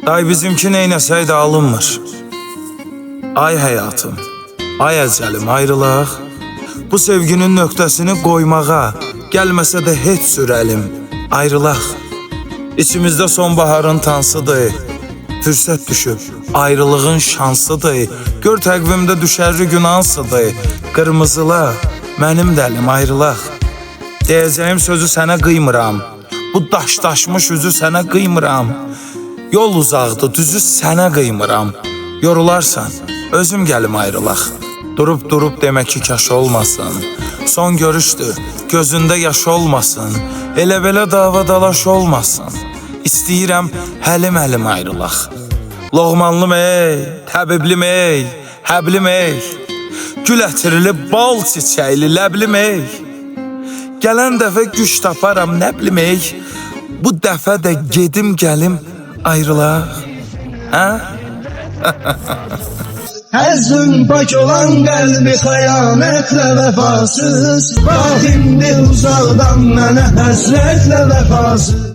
Day bizimki neynəsəydi alınmır. Ay həyatım, ay əcəlim ayrılaq. Bu sevginin nöqtəsini qoymağa gəlməsə də heç sürəlim ayrılaq. İçimizdə sonbaharın tansıdır. Fürsət düşüb ayrılığın şansıdır. Gör təqvimdə düşərli gün hansıdır. Qırmızıla mənim dəlim ayrılaq. Deyəcəyim sözü sənə qıymıram. Bu daşdaşmış üzü sənə qıymıram. Yol uzaqdı, düzü sənə qıymıram. Yorularsan, özüm gəlim ayrılaq. Durub demək ki kaş olmasın. Son görüşdür, gözündə yaş olmasın. Elə-belə dava-dalaş olmasın. İstəyirəm həlim ayrılaq. Loğmanlım ey, təbiblim ey, həblim ey. Gül ətirli, bal çiçəkli, ləblim ey. Gələn dəfə güc taparam, nə bilim ey. Bu dəfə də gedim gəlim ayrılaq. Hə? Həzzün pak olan qəlbi xəyanətlə vəfasız. Bax indi uzaqdan mənə həsrətlə vəfasız.